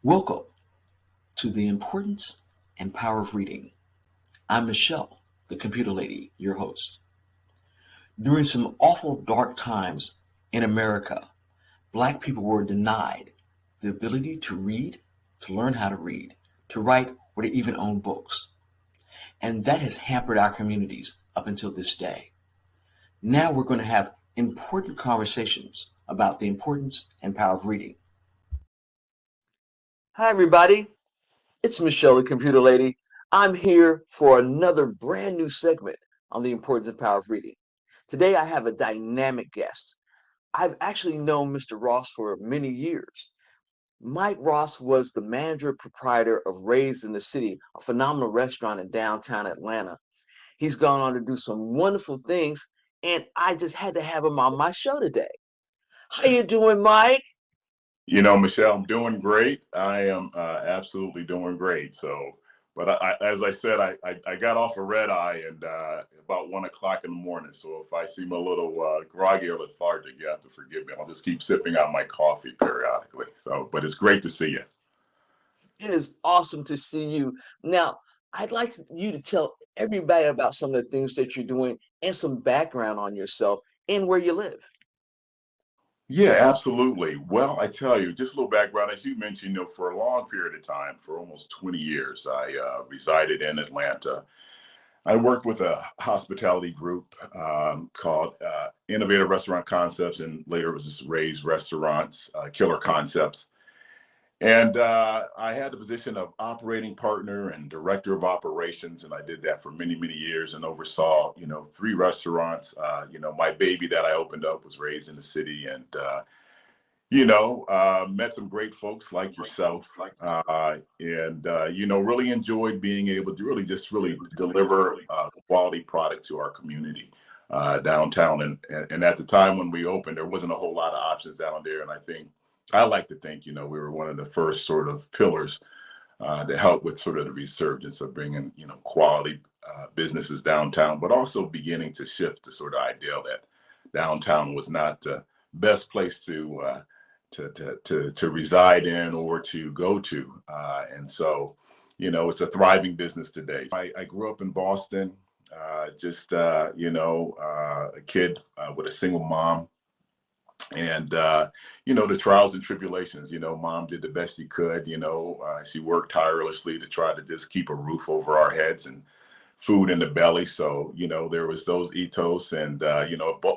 Welcome to the importance and power of reading. I'm Michelle, the computer lady, your host. During some awful dark times in America, Black people were denied the ability to read, to learn how to read, to write, or to even own books. And that has hampered our communities up until this day. Now we're going to have important conversations about the importance and power of reading. Hi, everybody. It's Michelle, the computer lady. I'm here for another brand new segment on the importance and power of reading. Today, I have a dynamic guest. I've actually known Mr. Ross for many years. Mike Ross was the manager proprietor of Raised in the City, a phenomenal restaurant in downtown Atlanta. He's gone on to do some wonderful things, and I just had to have him on my show today. How you doing, Mike? Michelle, I'm doing great. I am absolutely doing great. As I said, I got off a red eye and about 1 o'clock in the morning. So if I seem a little groggy or lethargic, you have to forgive me. I'll just keep sipping out my coffee periodically. But it's great to see you. It is awesome to see you. Now, I'd like you to tell everybody about some of the things that you're doing and some background on yourself and where you live. Yeah, absolutely. Well, I tell you, just a little background. As you mentioned, for a long period of time, for almost 20 years, I resided in Atlanta. I worked with a hospitality group called Innovative Restaurant Concepts, and later it was just Ray's Restaurants, Killer Concepts. And I had the position of operating partner and director of operations, and I did that for many, many years and oversaw, three restaurants. My baby that I opened up was raised in the city, and met some great folks like yourself, and really enjoyed being able to really deliver quality product to our community downtown. And at the time when we opened, there wasn't a whole lot of options down there. And I like to think, we were one of the first sort of pillars to help with sort of the resurgence of bringing, quality businesses downtown, but also beginning to shift the sort of idea that downtown was not the best place to reside in or to go to. And so, it's a thriving business today. I grew up in Boston, a kid with a single mom. And, the trials and tribulations, mom did the best she could, she worked tirelessly to try to just keep a roof over our heads and food in the belly. So, there was those ethos and,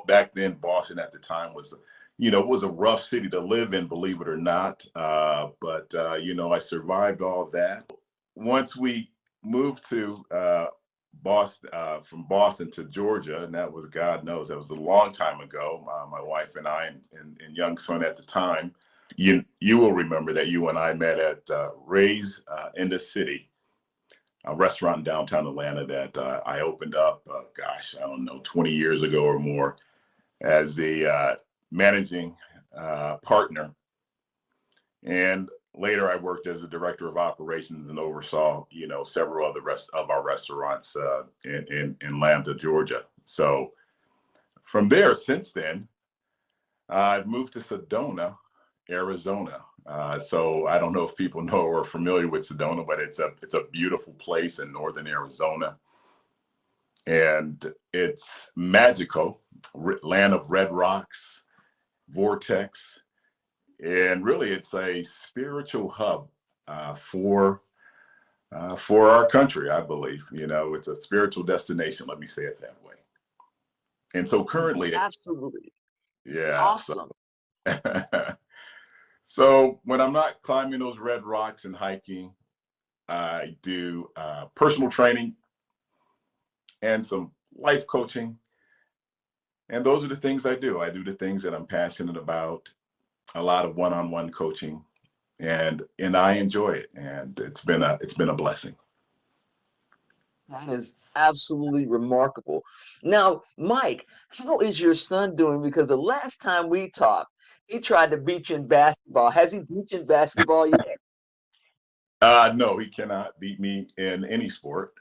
back then Boston at the time was, it was a rough city to live in, believe it or not. But I survived all that. Once we moved to Boston, from Boston to Georgia, and that was, God knows, that was a long time ago. My wife and I and young son at the time, you will remember that you and I met at Ray's in the City, a restaurant in downtown Atlanta that I opened up, I don't know, 20 years ago or more, as the managing partner. And later I worked as a director of operations and oversaw, several of the rest of our restaurants in Lambda, Georgia. So from there, since then, I've moved to Sedona, Arizona. So I don't know if people know or are familiar with Sedona, but it's a beautiful place in northern Arizona. And it's magical, land of red rocks, vortex, and really it's a spiritual hub for our country. I believe, it's a spiritual destination, let me say it that way. And so currently, Absolutely yeah, awesome. so when I'm not climbing those red rocks and hiking, I do personal training and some life coaching, and those are the things I do the things that I'm passionate about, a lot of one-on-one coaching, and I enjoy it, and it's been a blessing. That is absolutely remarkable. Now, Mike, how is your son doing? Because the last time we talked, he tried to beat you in basketball. Has he beat you in basketball yet? No, he cannot beat me in any sport.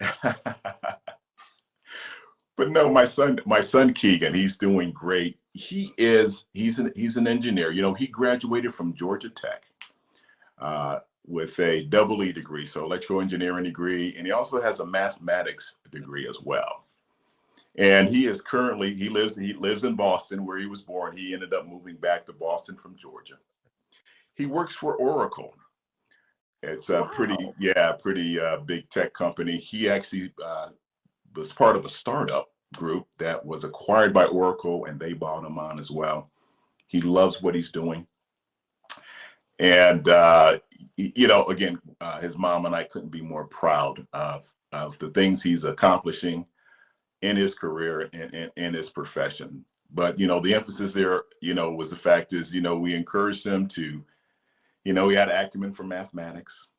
But no, my son Keegan, he's doing great. He's an engineer. He graduated from Georgia Tech. with a double E degree, so electrical engineering degree, and he also has a mathematics degree as well. And he lives in Boston where he was born. He ended up moving back to Boston from Georgia. He works for Oracle. It's a Wow. pretty big tech company. He actually was part of a startup group that was acquired by Oracle, and they bought him on as well. He loves what he's doing. And again, his mom and I couldn't be more proud of the things he's accomplishing in his career and in his profession. But the emphasis there, was the fact is, we encouraged him to, he had an acumen for mathematics,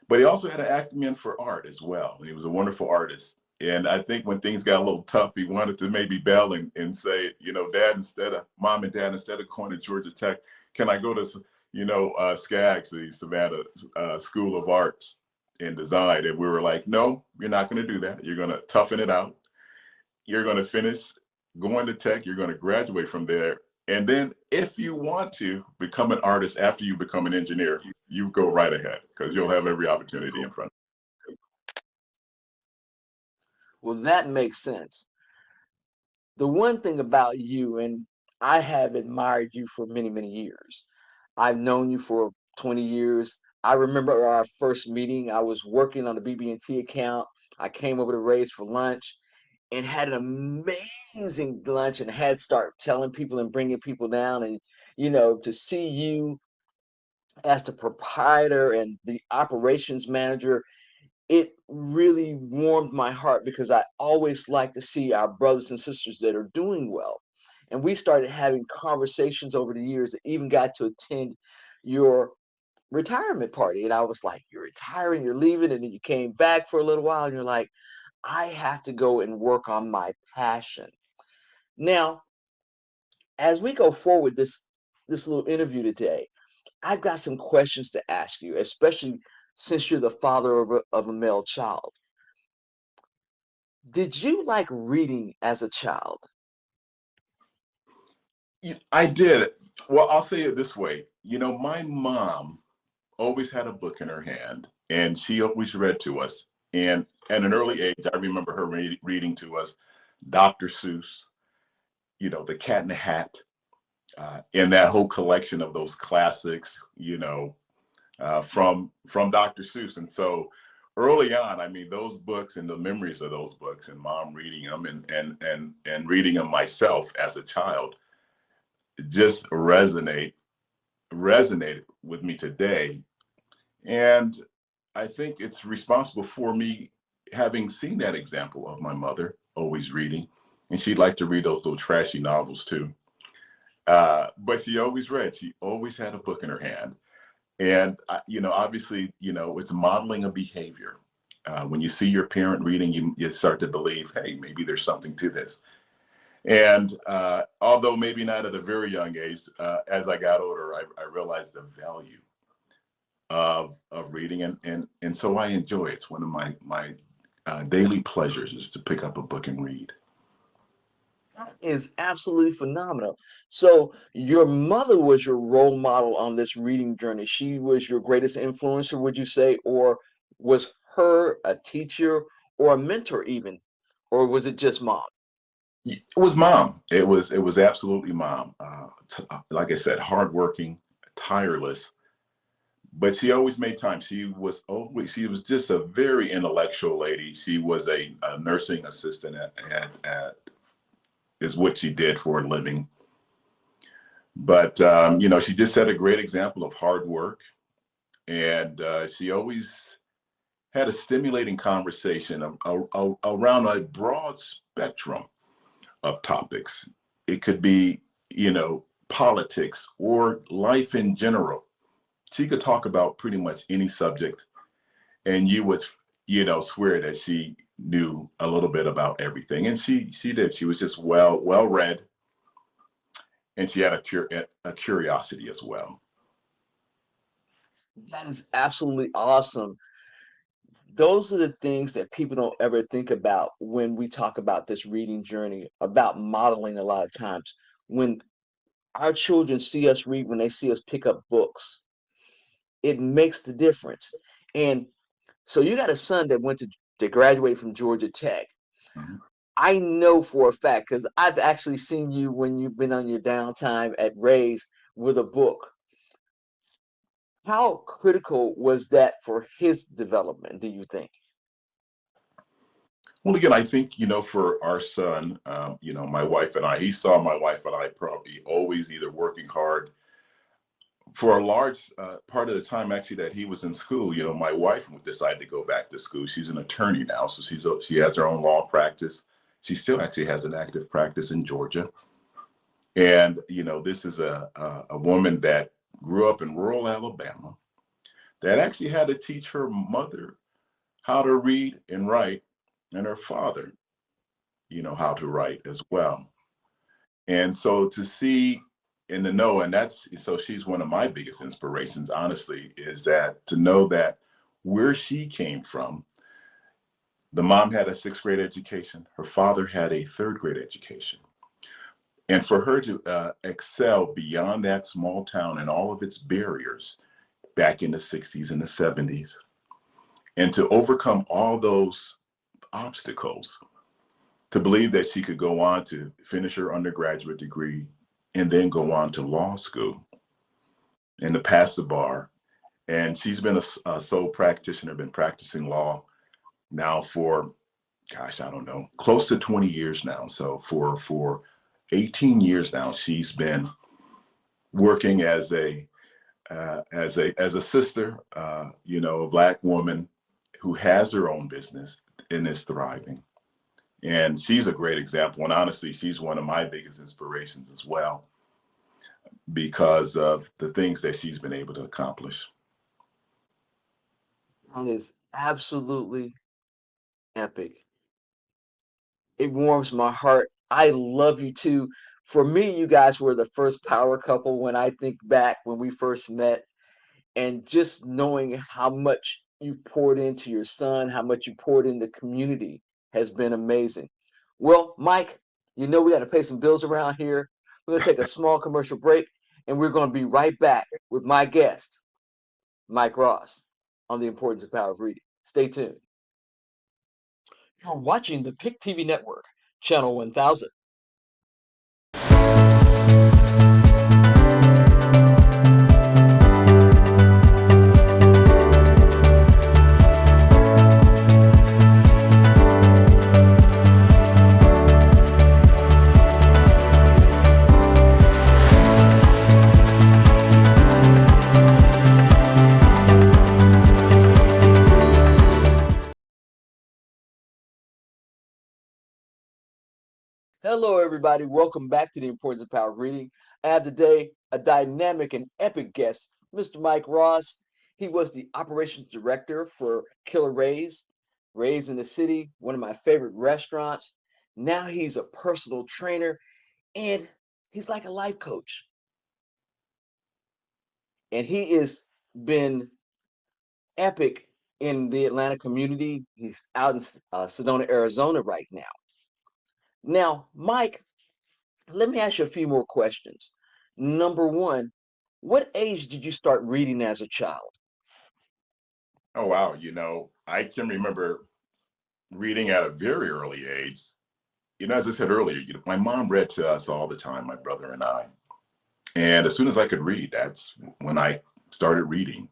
but he also had an acumen for art as well. And he was a wonderful artist. And I think when things got a little tough, he wanted to maybe bail and say, Mom and Dad, instead of going to Georgia Tech, can I go to, SCAGS, the Savannah School of Arts and Design? And we were like, no, you're not going to do that. You're going to toughen it out. You're going to finish going to Tech. You're going to graduate from there. And then if you want to become an artist after you become an engineer, you go right ahead because you'll have every opportunity in front. Well, that makes sense. The one thing about you, and I have admired you for many, many years. I've known you for 20 years. I remember our first meeting. I was working on the BB&T account. I came over to Ray's for lunch and had an amazing lunch and had start telling people and bringing people down. And, to see you as the proprietor and the operations manager, it really warmed my heart because I always like to see our brothers and sisters that are doing well. And we started having conversations over the years that even got to attend your retirement party. And I was like, you're retiring, you're leaving. And then you came back for a little while and you're like, I have to go and work on my passion. Now, as we go forward this little interview today, I've got some questions to ask you, especially since you're the father of a male child. Did you like reading as a child? I did. Well, I'll say it this way. My mom always had a book in her hand, and she always read to us. And at an early age, I remember her reading to us Dr. Seuss, The Cat in the Hat, and that whole collection of those classics, from Dr. Seuss. And so early on, I mean, those books and the memories of those books, and mom reading them and reading them myself as a child, just resonated with me today. And I think it's responsible for me having seen that example of my mother always reading, and she liked to read those little trashy novels too. But she always read. She always had a book in her hand, and obviously, it's modeling a behavior. When you see your parent reading, you start to believe, hey, maybe there's something to this. And although maybe not at a very young age, as I got older, I realized the value of reading, and so I enjoy it. It's one of my daily pleasures is to pick up a book and read. That is absolutely phenomenal. So, your mother was your role model on this reading journey. She was your greatest influencer, would you say, or was her a teacher or a mentor even, or was it just mom? It was mom. It was absolutely mom. Like I said, hardworking, tireless, but she always made time. She was just a very intellectual lady. She was a nursing assistant at is what she did for a living. But she just set a great example of hard work, and she always had a stimulating conversation around a broad spectrum of topics. It could be, politics or life in general. She could talk about pretty much any subject, and you would, swear that she knew a little bit about everything. And she did. She was just well read, and she had a curiosity as well. That is absolutely awesome. Those are the things that people don't ever think about when we talk about this reading journey, about modeling a lot of times. When our children see us read, when they see us pick up books, it makes the difference. And so you got a son that went to graduate from Georgia Tech. Mhm. I know for a fact because I've actually seen you when you've been on your downtime at Ray's with a book. How critical was that for his development, do you think? Well, again, I think, for our son, my wife and I, he saw my wife and I probably always either working hard for a large part of the time actually that he was in school. My wife would decide to go back to school. She's an attorney now, so she has her own law practice. She still actually has an active practice in Georgia. And, this is a woman that grew up in rural Alabama that actually had to teach her mother how to read and write, and her father, how to write as well. And so to see and to know, and so she's one of my biggest inspirations, honestly, is that to know that where she came from, the mom had a sixth grade education, her father had a third grade education. And for her to excel beyond that small town and all of its barriers back in the 60s and the 70s, and to overcome all those obstacles, to believe that she could go on to finish her undergraduate degree and then go on to law school and to pass the bar. And she's been a sole practitioner, been practicing law now for, gosh, I don't know, close to 20 years now. So for 18 years now, she's been working as a sister, a Black woman who has her own business and is thriving. And she's a great example. And honestly, she's one of my biggest inspirations as well because of the things that she's been able to accomplish. That is absolutely epic. It warms my heart. I love you too. For me, you guys were the first power couple when I think back when we first met, and just knowing how much you've poured into your son, how much you poured in the community has been amazing. Well, Mike, we got to pay some bills around here. We're going to take a small commercial break, and we're going to be right back with my guest, Mike Ross, on the importance of power of reading. Stay tuned. You're watching the PIC TV network, channel 1000. Hello, everybody. Welcome back to the Importance of Power of Reading. I have today a dynamic and epic guest, Mr. Mike Ross. He was the operations director for Killer Ray's in the City, one of my favorite restaurants. Now he's a personal trainer and he's like a life coach. And he has been epic in the Atlanta community. He's out in Sedona, Arizona right now. Now, Mike, let me ask you a few more questions. Number one, what age did you start reading as a child? Oh, wow. I can remember reading at a very early age. As I said earlier, my mom read to us all the time, my brother and I. And as soon as I could read, that's when I started reading.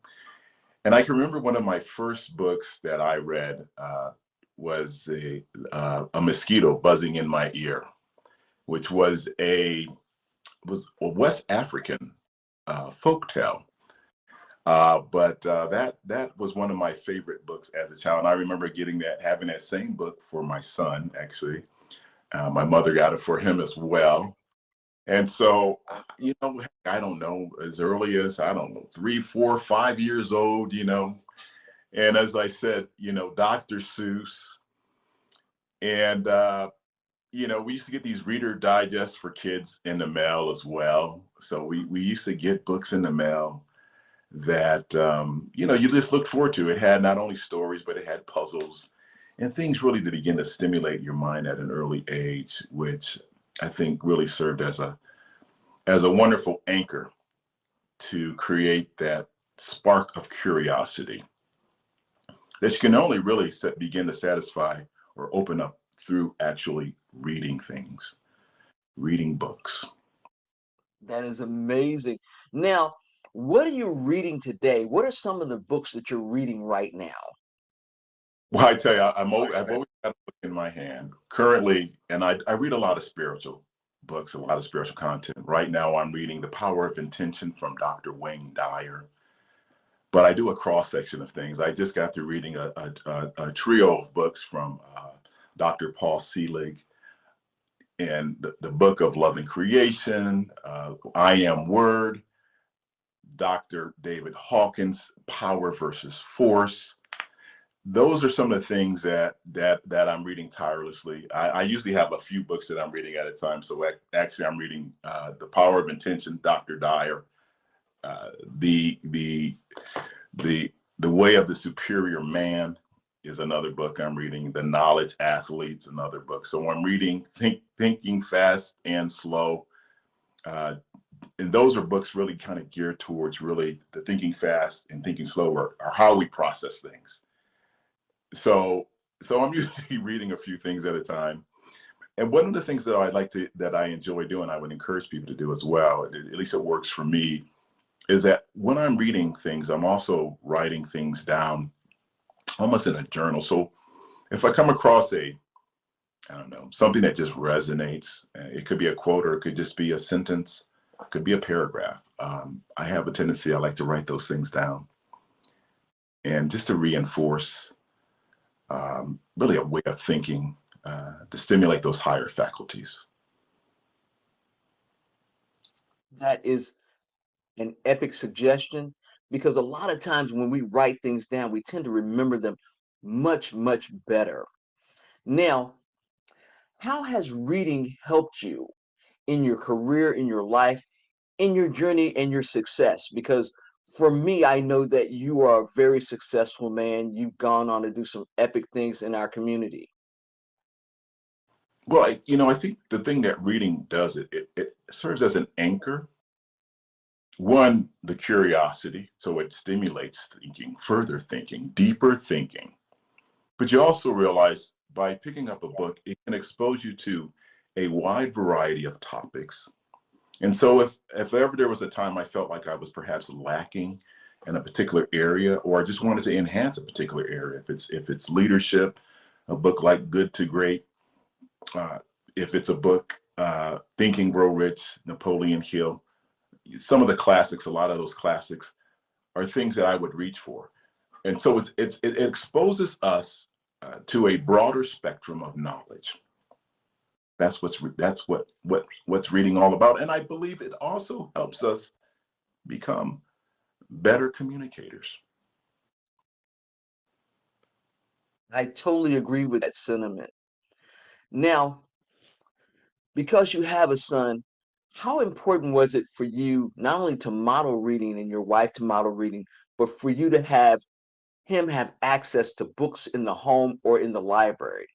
And I can remember one of my first books that I read was a mosquito buzzing in my ear, which was a West African folk tale. But that was one of my favorite books as a child. And I remember having that same book for my son, actually. My mother got it for him as well. And so, I don't know, as early as, I don't know, 3, 4, 5 years old, and as I said, Dr. Seuss. And, we used to get these reader digests for kids in the mail as well. So we used to get books in the mail that, you just looked forward to. It had not only stories, but it had puzzles and things really to begin to stimulate your mind at an early age, which I think really served as a wonderful anchor to create that spark of curiosity that you can only really begin to satisfy or open up through actually reading things, reading books. That is amazing. Now, what are you reading today? What are some of the books that you're reading right now? Well, I tell you, I've always got a book in my hand currently, and I read a lot of spiritual books, a lot of spiritual content. Right now, I'm reading The Power of Intention from Dr. Wayne Dyer, but I do a cross section of things. I just got through reading a trio of books from Dr. Paul Selig, and the book of Love and Creation, I Am Word, Dr. David Hawkins, Power versus Force. Those are some of the things that I'm reading tirelessly. I usually have a few books that I'm reading at a time. So actually, I'm reading The Power of Intention, Dr. Dyer, the the the the Way of the Superior Man is another book I'm reading. The Knowledge Athlete's another book. So I'm reading Thinking Fast and Slow. And those are books really kind of geared towards really the thinking fast and thinking slow, or how we process things. So I'm usually reading a few things at a time. And one of the things that I enjoy doing, I would encourage people to do as well, at least it works for me, is that when I'm reading things, I'm also writing things down almost in a journal. So if I come across I don't know, something that just resonates, it could be a quote or it could just be a sentence, it could be a paragraph. I have a tendency, I like to write those things down, and just to reinforce really a way of thinking to stimulate those higher faculties. That is an epic suggestion because a lot of times when we write things down, we tend to remember them much, much better. Now, how has reading helped you in your career, in your life, in your journey, and your success? Because for me, I know that you are a very successful man. You've gone on to do some epic things in our community. Well, I think the thing that reading does, it serves as an anchor. One, the curiosity, so it stimulates thinking, further thinking, deeper thinking. But you also realize by picking up a book, it can expose you to a wide variety of topics. And so if ever there was a time I felt like I was perhaps lacking in a particular area, or I just wanted to enhance a particular area, if it's leadership, a book like Good to Great, uh, if it's a book, Think and Grow Rich, Napoleon Hill, some of the classics, a lot of those classics are things that I would reach for. And so it exposes us to a broader spectrum of knowledge. That's what's reading all about. And I believe it also helps us become better communicators. I totally agree with that sentiment. Now, because you have a son, how important was it for you not only to model reading and your wife to model reading, but for you to have him have access to books in the home or in the library?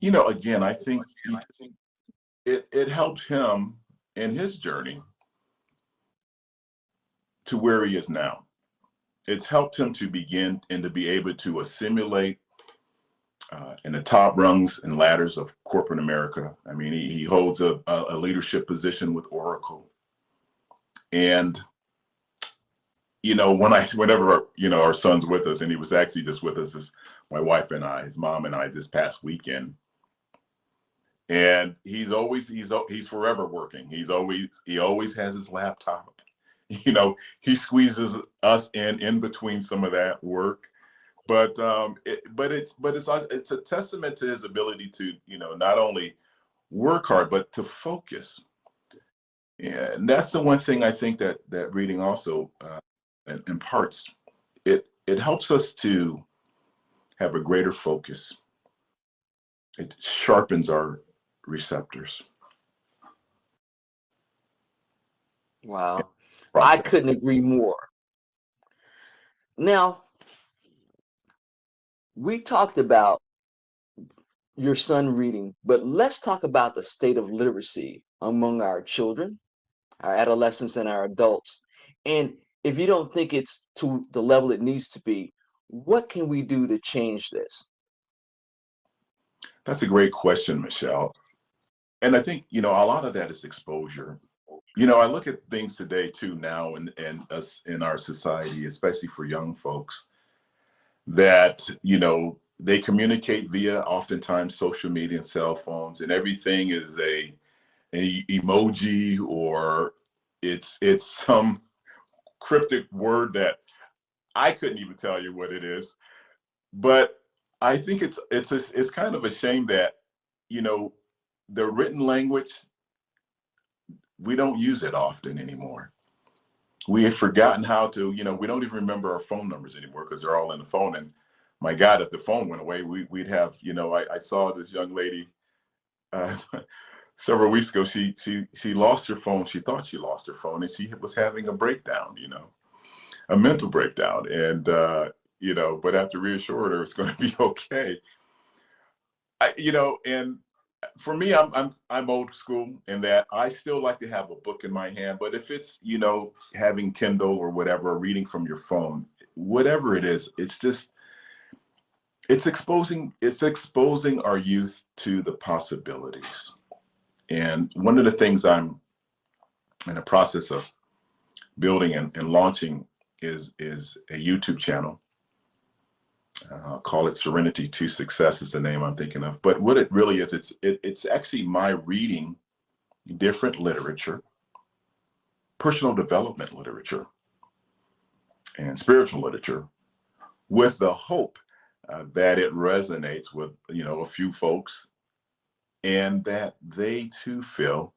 Again, I think it helped him in his journey to where he is now. It's helped him to begin and to be able to assimilate in the top rungs and ladders of corporate America. I mean, he holds a leadership position with Oracle. And, whenever, our son's with us, and he was actually just with us, my wife and I, his mom and I, this past weekend. And he's forever working. He always has his laptop. He squeezes us in between some of that work. But it's a testament to his ability to not only work hard but to focus. And that's the one thing I think that reading also imparts. It helps us to have a greater focus. It sharpens our receptors. Wow. I Process. couldn't agree more. Now, we talked about your son reading, but let's talk about the state of literacy among our children, our adolescents, and our adults? And if you don't think it's to the level it needs to be, what can we do to change this? That's a great question, Michelle. And I think, a lot of that is exposure. I look at things today too now and us in our society, especially for young folks, that, they communicate via oftentimes social media and cell phones, and everything is a emoji, or it's some cryptic word that I couldn't even tell you what it is. But I think it's kind of a shame that, you know, the written language, we don't use it often anymore. We have forgotten how to, we don't even remember our phone numbers anymore because they're all in the phone. And my God, if the phone went away, we'd have, I saw this young lady uh, several weeks ago. She lost her phone. She thought she lost her phone, and she was having a breakdown, a mental breakdown. And but after reassured her it's going to be okay. And for me, I'm old school in that I still like to have a book in my hand. But if it's having Kindle or whatever, reading from your phone, whatever it is, it's exposing our youth to the possibilities. And one of the things I'm in the process of building and launching is a YouTube channel. I'll call it Serenity to Success is the name I'm thinking of. But what it really is, it's actually my reading different literature, personal development literature, and spiritual literature, with the hope that it resonates with a few folks, and that they too feel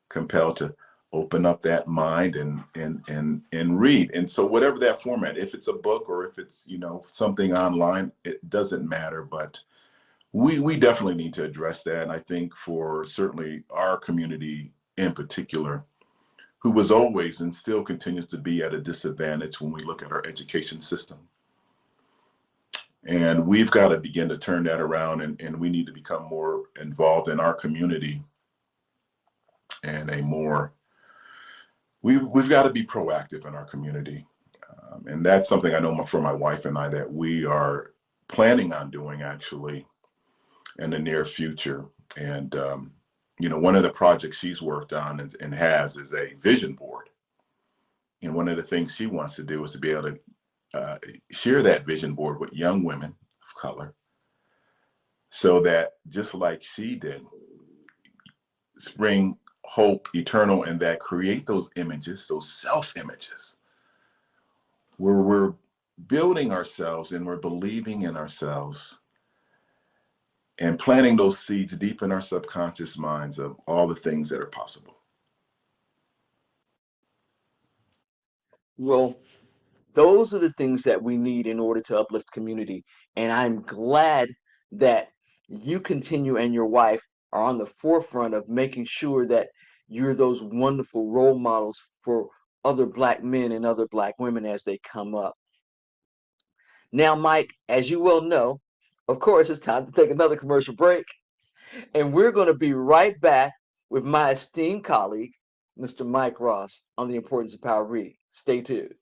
compelled to open up that mind and read. And so whatever that format, if it's a book or if it's something online, it doesn't matter. But we definitely need to address that. And I think for certainly our community in particular, who was always and still continues to be at a disadvantage when we look at our education system. And we've got to begin to turn that around, and we need to become more involved in our community, and we've got to be proactive in our community. And that's something I know for my wife and I that we are planning on doing actually in the near future. And, one of the projects she's worked on and has is a vision board. And one of the things she wants to do is to be able to share that vision board with young women of color, so that just like she did, spring hope eternal, and that create those images, those self images, where we're building ourselves and we're believing in ourselves and planting those seeds deep in our subconscious minds of all the things that are possible. Well, those are the things that we need in order to uplift community. And I'm glad that you continue and your wife are on the forefront of making sure that you're those wonderful role models for other Black men and other Black women as they come up. Now, Mike, as you well know, of course, it's time to take another commercial break. And we're going to be right back with my esteemed colleague, Mr. Mike Ross, on the importance of power reading. Stay tuned.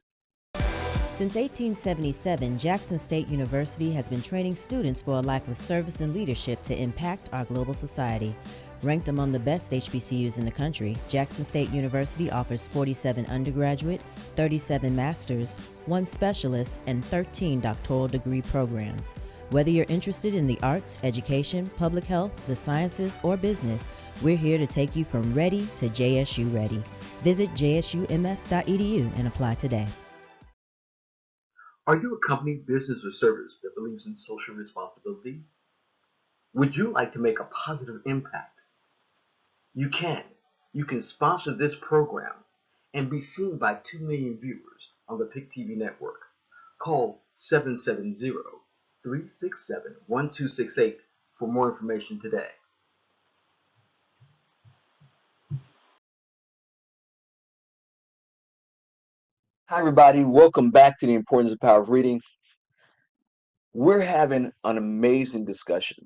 Since 1877, Jackson State University has been training students for a life of service and leadership to impact our global society. Ranked among the best HBCUs in the country, Jackson State University offers 47 undergraduate, 37 master's, 1 specialist, and 13 doctoral degree programs. Whether you're interested in the arts, education, public health, the sciences, or business, we're here to take you from ready to JSU ready. Visit jsums.edu and apply today. Are you a company, business, or service that believes in social responsibility? Would you like to make a positive impact? You can. You can sponsor this program and be seen by 2 million viewers on the PIC TV network. Call 770-367-1268 for more information today. Hi, everybody. Welcome back to the importance of power of reading. We're having an amazing discussion.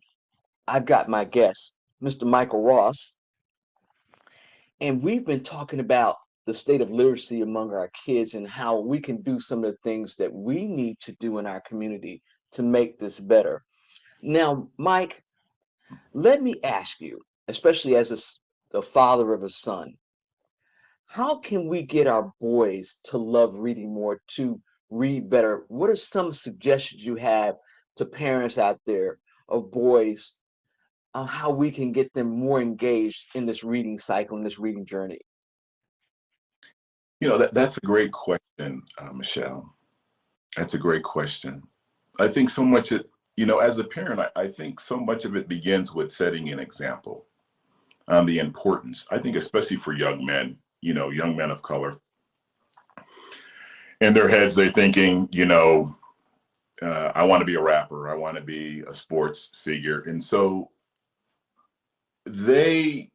I've got my guest, Mr. Michael Ross, and we've been talking about the state of literacy among our kids and how we can do some of the things that we need to do in our community to make this better. Now, Mike, let me ask you, especially as the father of a son, how can we get our boys to love reading more, to read better? What are some suggestions you have to parents out there of boys on how we can get them more engaged in this reading cycle, in this reading journey? That's a great question, Michelle. That's a great question. I think so much, as a parent, I think so much of it begins with setting an example on the importance. I think especially for young men, young men of color. In their heads, they're thinking, I want to be a rapper. I want to be a sports figure. And so they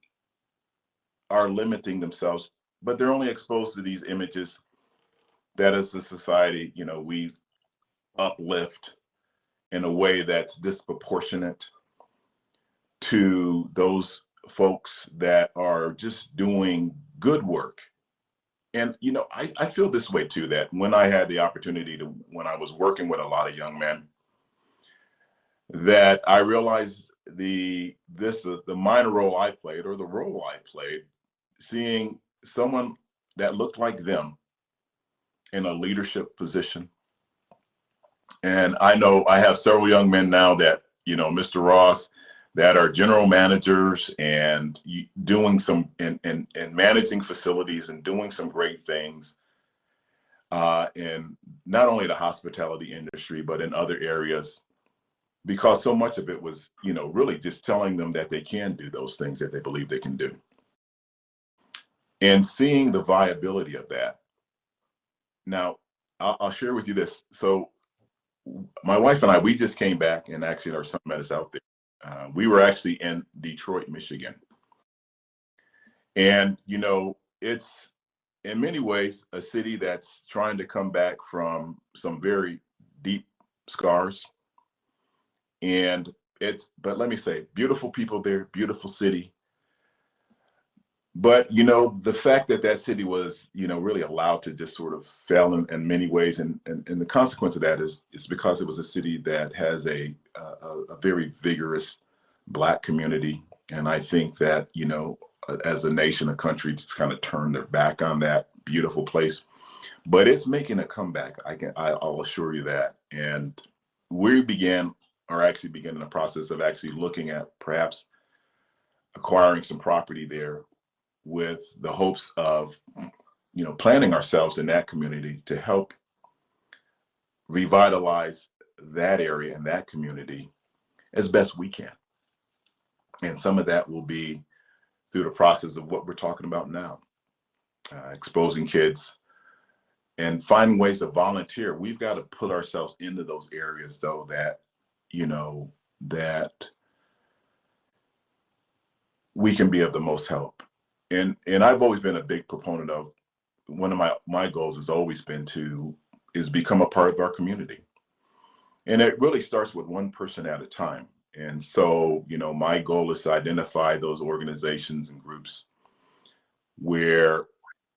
are limiting themselves, but they're only exposed to these images that as a society, we uplift in a way that's disproportionate to those folks that are just doing good work. And, I feel this way too, that when I had the opportunity when I was working with a lot of young men, that I realized the minor role I played, or the role I played, seeing someone that looked like them in a leadership position. And I know I have several young men now that, Mr. Ross, that are general managers and doing some and managing facilities and doing some great things in not only the hospitality industry, but in other areas, because so much of it was, really just telling them that they can do those things that they believe they can do. And seeing the viability of that. Now, I'll share with you this. So my wife and I, we just came back, and actually our son met us out there. We were actually in Detroit, Michigan. And, it's in many ways a city that's trying to come back from some very deep scars. But let me say, beautiful people there, beautiful city. But, the fact that that city was, really allowed to just sort of fail in many ways. And the consequence of that is because it was a city that has a very vigorous Black community. And I think that, as a nation, a country just kind of turned their back on that beautiful place. But it's making a comeback. I'll assure you that. And we are actually beginning the process of actually looking at perhaps acquiring some property there, with the hopes of, planting ourselves in that community to help revitalize that area and that community as best we can. And some of that will be through the process of what we're talking about now, exposing kids and finding ways to volunteer. We've got to put ourselves into those areas, though, that, that we can be of the most help. And I've always been a big proponent of, one of my goals has always been is become a part of our community. And it really starts with one person at a time. And so, my goal is to identify those organizations and groups where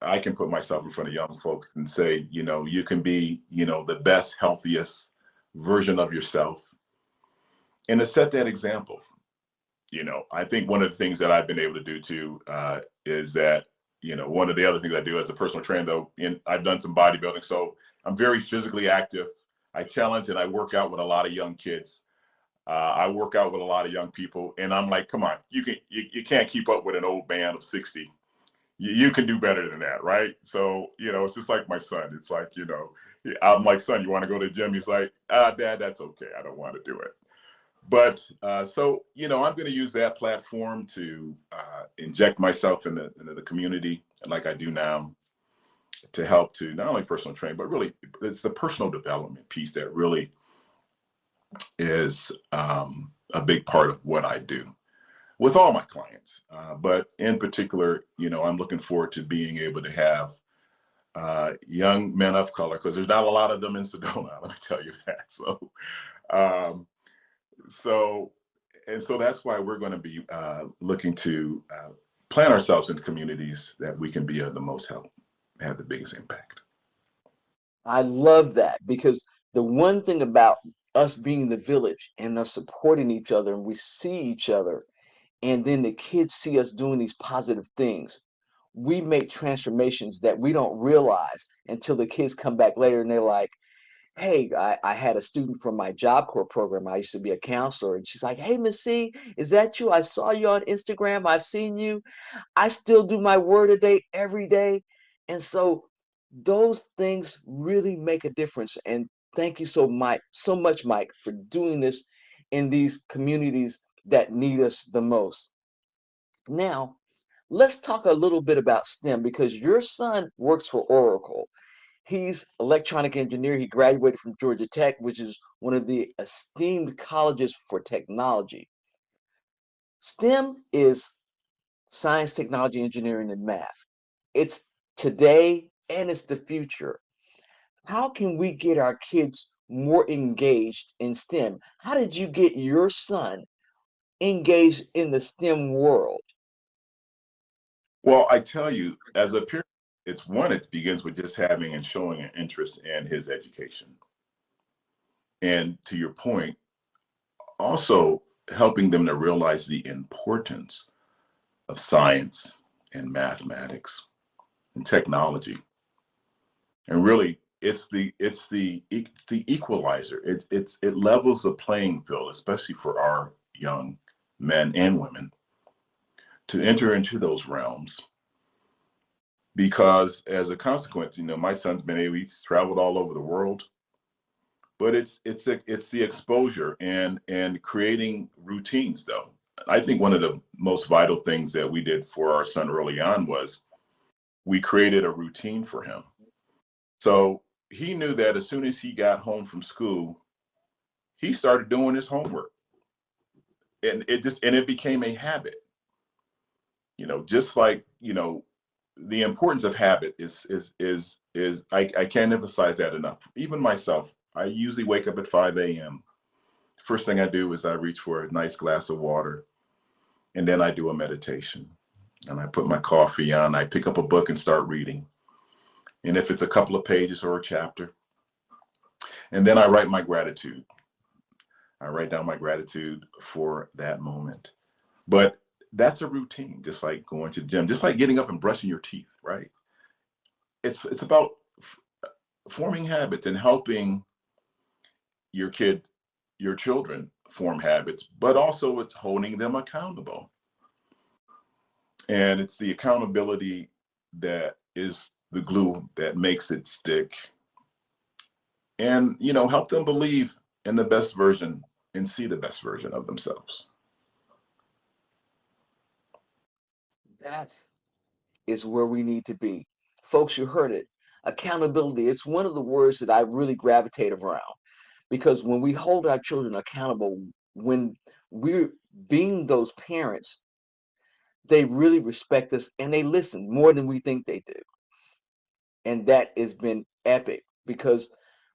I can put myself in front of young folks and say, you can be, the best, healthiest version of yourself, and to set that example. I think one of the things that I've been able to do too is that, one of the other things I do as a personal trainer, though, I've done some bodybuilding, so I'm very physically active. I challenge and I work out with a lot of young kids. I work out with a lot of young people, and I'm like, come on, you can't keep up with an old man of 60. You can do better than that, right? So, it's just like my son. It's like, I'm like, son, you want to go to the gym? He's like, Dad, that's okay. I don't want to do it. But so, I'm going to use that platform to inject myself into the community like I do now, to help to not only personal train, but really it's the personal development piece that really is a big part of what I do with all my clients. But in particular, I'm looking forward to being able to have young men of color, because there's not a lot of them in Sedona, let me tell you that. So that's why we're going to be looking to plant ourselves in communities that we can be of the most help. have the biggest impact. I love that, because the one thing about us being the village and us supporting each other, and we see each other, and then the kids see us doing these positive things, we make transformations that we don't realize until the kids come back later and they're like, hey, I had a student from my Job Corps program. I used to be a counselor, and she's like, hey, Miss C, is that you? I saw you on Instagram. I've seen you. I still do my word a day every day. And so those things really make a difference. And thank you so much, Mike, for doing this in these communities that need us the most. Now, let's talk a little bit about STEM, because your son works for Oracle. He's electronic engineer. He graduated from Georgia Tech, which is one of the esteemed colleges for technology. STEM is science, technology, engineering, and math. It's today and it's the future. How can we get our kids more engaged in STEM? How did you get your son engaged in the STEM world? Well, I tell you, as a parent, it begins with just having and showing an interest in his education. And to your point, also helping them to realize the importance of science and mathematics and technology. And really, it's the equalizer. It levels the playing field, especially for our young men and women, to enter into those realms. Because as a consequence, my son's he's traveled all over the world, but it's the exposure and creating routines though. I think one of the most vital things that we did for our son early on was we created a routine for him. So he knew that as soon as he got home from school, he started doing his homework, and it became a habit. Just like the importance of habit is I can't emphasize that enough. Even myself, I usually wake up at 5 a.m. First thing I do is I reach for a nice glass of water, and then I do a meditation, and I put my coffee on. I pick up a book and start reading, and if it's a couple of pages or a chapter, and then I write my gratitude. I write down my gratitude for that moment. But that's a routine, just like going to the gym, just like getting up and brushing your teeth, right? It's about forming habits and helping your children form habits, but also it's holding them accountable. And it's the accountability that is the glue that makes it stick. And help them believe in the best version and see the best version of themselves. That is where we need to be. Folks, you heard it. Accountability. It's one of the words that I really gravitate around, because when we hold our children accountable, when we're being those parents, they really respect us and they listen more than we think they do. And that has been epic, because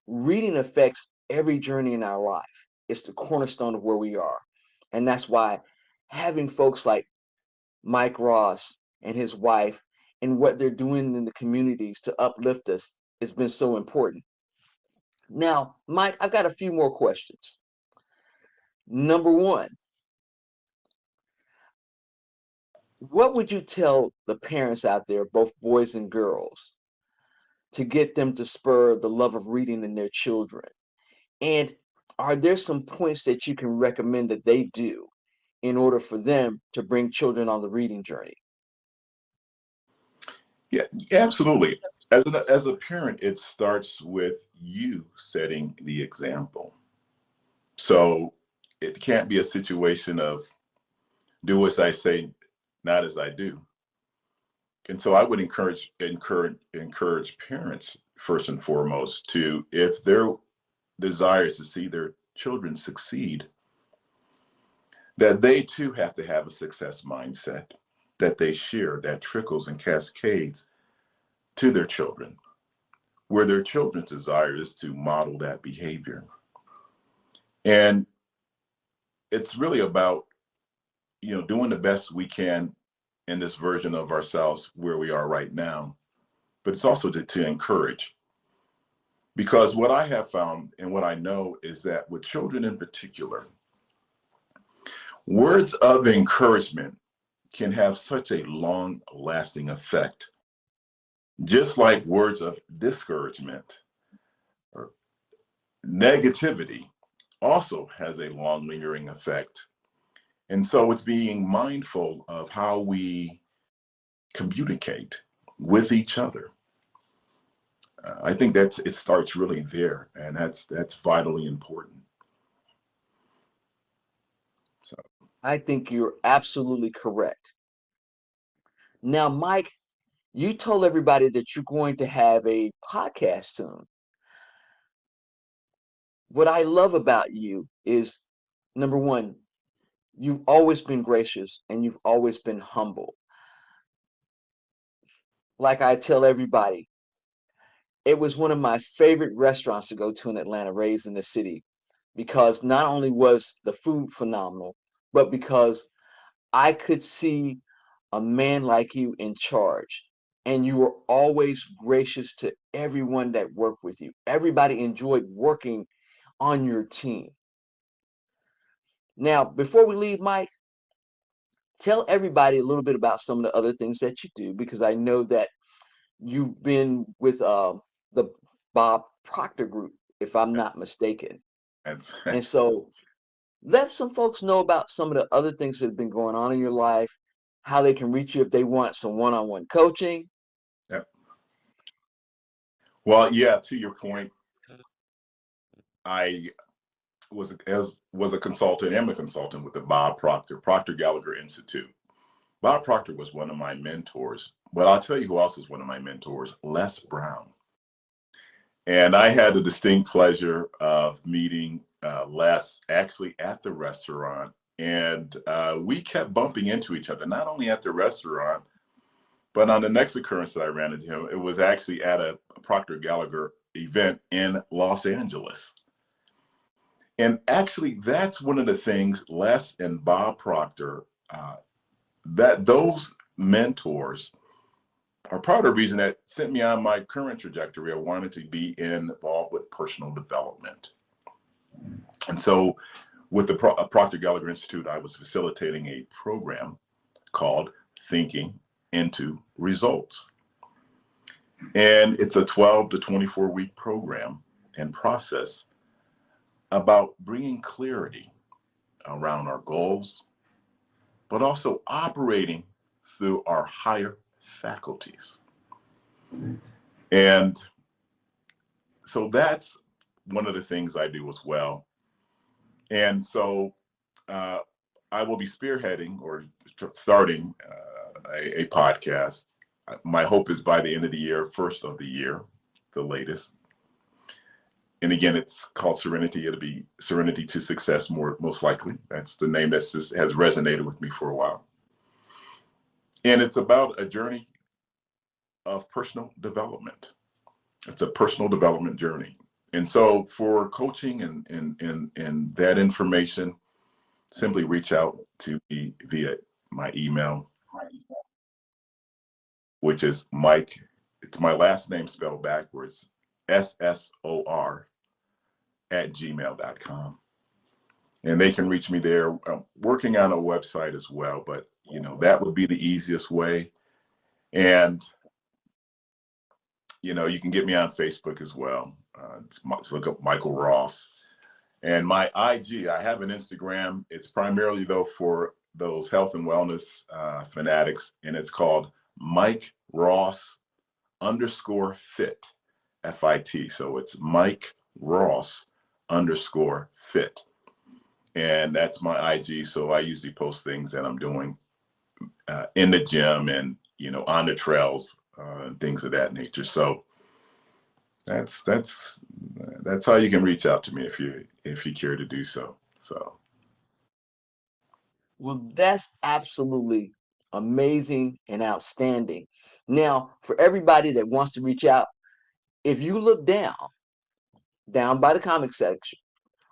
reading affects every journey in our life. It's the cornerstone of where we are. And that's why having folks like Mike Ross and his wife and what they're doing in the communities to uplift us has been so important. Now, Mike, I've got a few more questions. Number one, what would you tell the parents out there, both boys and girls, to get them to spur the love of reading in their children? And are there some points that you can recommend that they do in order for them to bring children on the reading journey? Yeah, absolutely. As a parent, it starts with you setting the example. So it can't be a situation of do as I say, not as I do. And so I would encourage parents first and foremost to, if their desire is to see their children succeed, that they too have to have a success mindset that they share, that trickles and cascades to their children, where their children's desire is to model that behavior. And it's really about, doing the best we can in this version of ourselves where we are right now, but it's also to encourage. Because what I have found and what I know is that with children in particular, words of encouragement can have such a long lasting effect, just like words of discouragement or negativity also has a long lingering effect. And so it's being mindful of how we communicate with each other. I think it starts really there, and that's vitally important. So I think you're absolutely correct. Now, Mike, you told everybody that you're going to have a podcast soon. What I love about you is, number one, you've always been gracious and you've always been humble. Like I tell everybody, it was one of my favorite restaurants to go to in Atlanta, raised in the city, because not only was the food phenomenal, but because I could see a man like you in charge. And you were always gracious to everyone that worked with you. Everybody enjoyed working on your team. Now, before we leave, Mike, tell everybody a little bit about some of the other things that you do, because I know that you've been with the Bob Proctor group, if I'm not mistaken. that's And so let some folks know about some of the other things that have been going on in your life, how they can reach you if they want some one-on-one coaching. yeah. Well, yeah, to your point, I was a consultant, am a consultant with the Proctor Gallagher Institute. Bob Proctor was one of my mentors, but I'll tell you who else was one of my mentors, Les Brown. And I had the distinct pleasure of meeting Les actually at the restaurant. And we kept bumping into each other, not only at the restaurant, but on the next occurrence that I ran into him, it was actually at a Proctor Gallagher event in Los Angeles. And actually, that's one of the things Les and Bob Proctor, that those mentors are part of the reason that sent me on my current trajectory. I wanted to be involved with personal development. And so with the Proctor Gallagher Institute, I was facilitating a program called Thinking into Results. And it's a 12 to 24 week program and process about bringing clarity around our goals, but also operating through our higher faculties. And so that's one of the things I do as well. And so uh, I will be spearheading or starting a podcast. My hope is by the end of the year, first of the year, the latest. And again, it's called Serenity. It'll be Serenity to Success, most likely. That's the name that has resonated with me for a while. And it's about a journey of personal development. It's a personal development journey. And so for coaching and that information, simply reach out to me via my email, which is Mike. It's my last name spelled backwards, ssor@gmail.com. And they can reach me there. I'm working on a website as well, but that would be the easiest way. And you can get me on Facebook as well. Just look up Michael Ross. And my IG, I have an Instagram. It's primarily though for those health and wellness fanatics, and it's called Mike Ross _fit, FIT. So it's Mike Ross _fit. And that's my IG. So I usually post things that I'm doing in the gym and, on the trails, and things of that nature. So that's how you can reach out to me if you care to do so. So Well, that's absolutely amazing and outstanding. Now, for everybody that wants to reach out, if you look down by the comic section,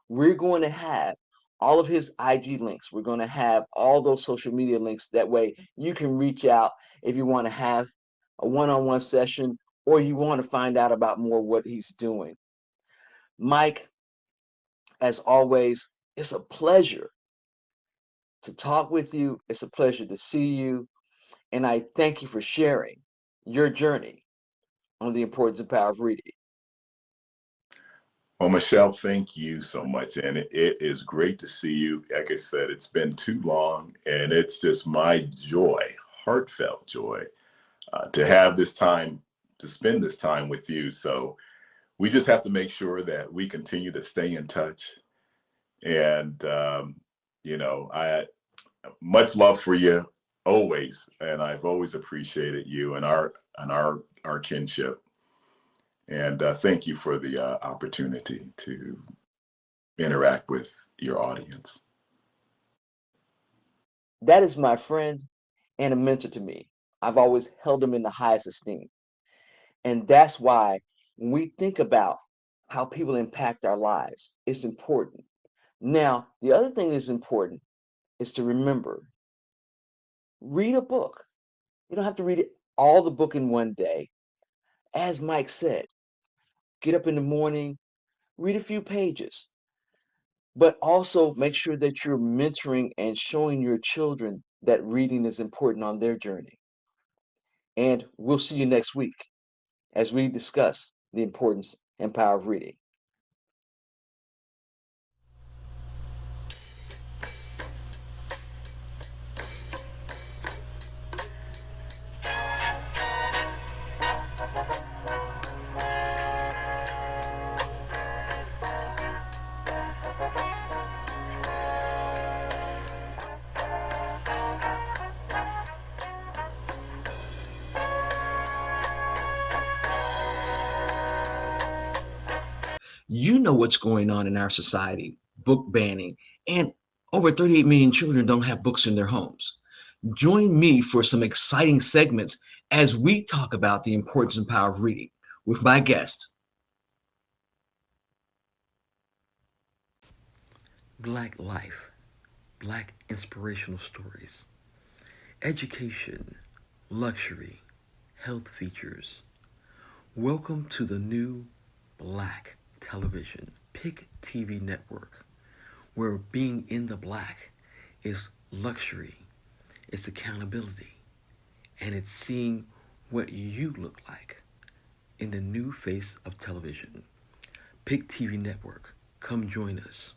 we're going to have all of his IG links. We're going to have all those social media links. That way you can reach out if you want to have a one-on-one session, or you want to find out about more what he's doing. Mike, as always, it's a pleasure to talk with you. It's a pleasure to see you. And I thank you for sharing your journey on the importance and power of reading. Well, Michelle, thank you so much. And it is great to see you. Like I said, it's been too long, and it's just my joy, heartfelt joy, to have this time, to spend this time with you. So we just have to make sure that we continue to stay in touch. And, I much love for you always. And I've always appreciated you and our kinship. And thank you for the opportunity to interact with your audience. That is my friend and a mentor to me. I've always held him in the highest esteem. And that's why when we think about how people impact our lives, it's important. Now, the other thing that's important is to remember, read a book. You don't have to read all the book in one day. As Mike said, get up in the morning, read a few pages, but also make sure that you're mentoring and showing your children that reading is important on their journey. And we'll see you next week as we discuss the importance and power of reading. You know what's going on in our society, book banning, and over 38 million children don't have books in their homes. Join me for some exciting segments as we talk about the importance and power of reading with my guest. Black life, Black inspirational stories, education, luxury, health features. Welcome to the new Black television, Pick TV network, where being in the black is luxury, it's accountability, and it's seeing what you look like in the new face of television. Pick TV network, come join us.